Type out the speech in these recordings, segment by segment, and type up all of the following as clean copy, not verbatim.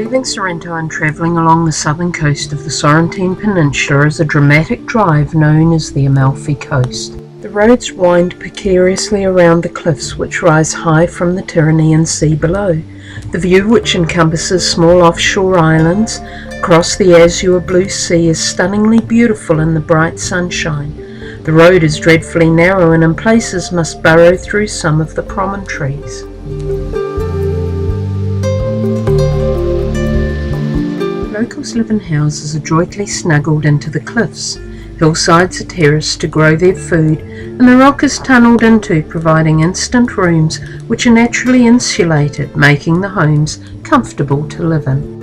Leaving Sorrento and travelling along the southern coast of the Sorrantine peninsula is a dramatic drive known as the Amalfi Coast. The roads wind precariously around the cliffs which rise high from the Tyrrhenian Sea below. The view, which encompasses small offshore islands across the azure blue sea, is stunningly beautiful in the bright sunshine. The road is dreadfully narrow and in places must burrow through some of the promontories. Locals live in houses adroitly snuggled into the cliffs. Hillsides are terraced to grow their food, and the rock is tunnelled into, providing instant rooms which are naturally insulated, making the homes comfortable to live in.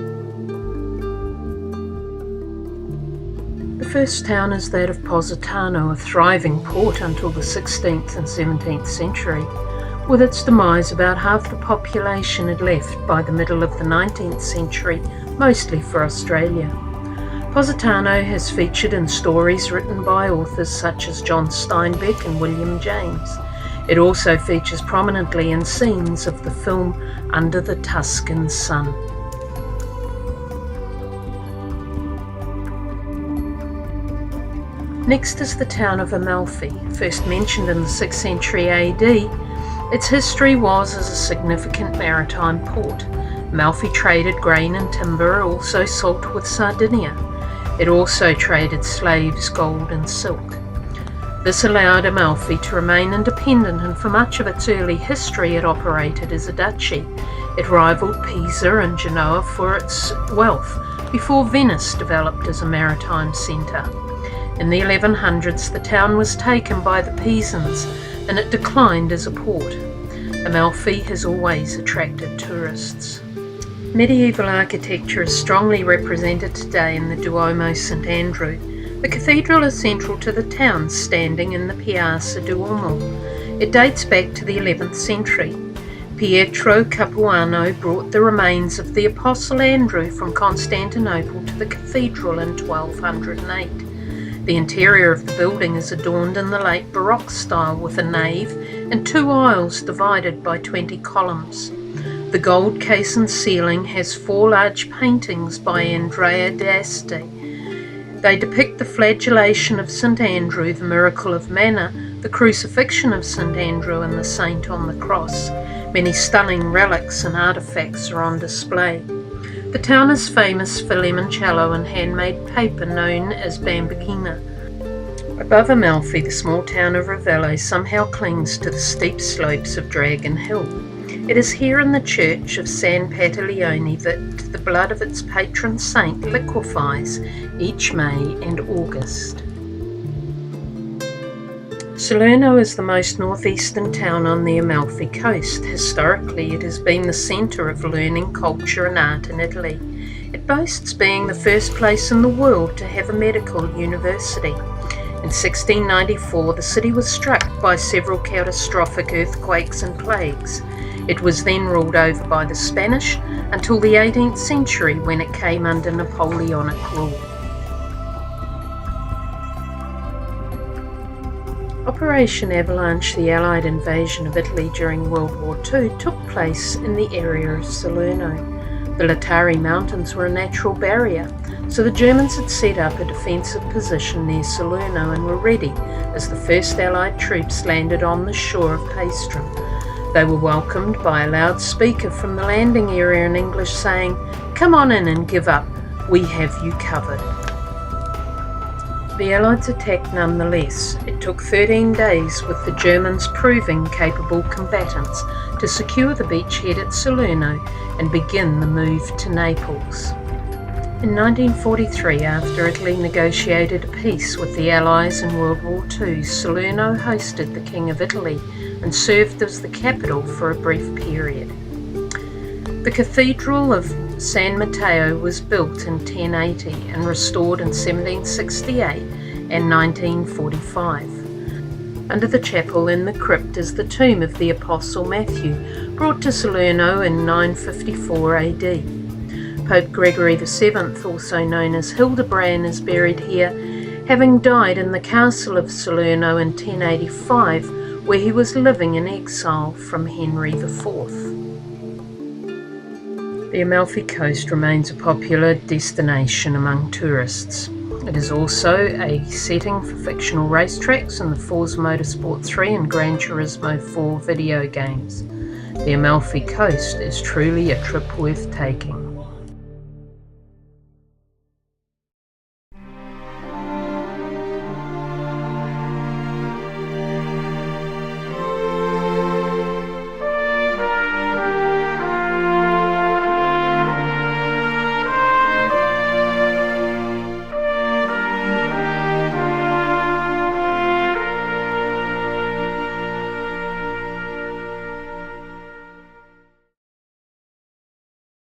The first town is that of Positano, a thriving port until the 16th and 17th century. With its demise, about half the population had left by the middle of the 19th century, mostly for Australia. Positano has featured in stories written by authors such as John Steinbeck and William James. It also features prominently in scenes of the film Under the Tuscan Sun. Next is the town of Amalfi. First mentioned in the 6th century AD, its history was as a significant maritime port. Amalfi traded grain and timber, also salt with Sardinia. It also traded slaves, gold and silk. This allowed Amalfi to remain independent, and for much of its early history it operated as a duchy. It rivaled Pisa and Genoa for its wealth, before Venice developed as a maritime centre. In the 1100s the town was taken by the Pisans and it declined as a port. Amalfi has always attracted tourists. Medieval architecture is strongly represented today in the Duomo St Andrew. The cathedral is central to the town, standing in the Piazza Duomo. It dates back to the 11th century. Pietro Capuano brought the remains of the Apostle Andrew from Constantinople to the cathedral in 1208. The interior of the building is adorned in the late Baroque style with a nave and two aisles divided by 20 columns. The gold cased ceiling has four large paintings by Andrea d'Asti. They depict the flagellation of St Andrew, the miracle of manna, the crucifixion of St Andrew and the saint on the cross. Many stunning relics and artefacts are on display. The town is famous for limoncello and handmade paper known as bambughina. Above Amalfi, the small town of Ravello somehow clings to the steep slopes of Dragon Hill. It is here in the church of San Pantaleone that the blood of its patron saint liquefies each May and August. Salerno is the most northeastern town on the Amalfi Coast. Historically, it has been the centre of learning, culture and art in Italy. It boasts being the first place in the world to have a medical university. In 1694, the city was struck by several catastrophic earthquakes and plagues. It was then ruled over by the Spanish until the 18th century, when it came under Napoleonic rule. Operation Avalanche, the Allied invasion of Italy during World War II, took place in the area of Salerno. The Lattari Mountains were a natural barrier, so the Germans had set up a defensive position near Salerno and were ready as the first Allied troops landed on the shore of Paestum. They were welcomed by a loudspeaker from the landing area in English saying, "Come on in and give up, we have you covered." The Allies attacked nonetheless. It took 13 days, with the Germans proving capable combatants, to secure the beachhead at Salerno and begin the move to Naples. In 1943, after Italy negotiated a peace with the Allies in World War II, Salerno hosted the King of Italy and served as the capital for a brief period. The Cathedral of San Matteo was built in 1080 and restored in 1768 and 1945. Under the chapel in the crypt is the tomb of the Apostle Matthew, brought to Salerno in 954 AD. Pope Gregory VII, also known as Hildebrand, is buried here, having died in the castle of Salerno in 1085, where he was living in exile from Henry IV. The Amalfi Coast remains a popular destination among tourists. It is also a setting for fictional racetracks in the Forza Motorsport 3 and Gran Turismo 4 video games. The Amalfi Coast is truly a trip worth taking.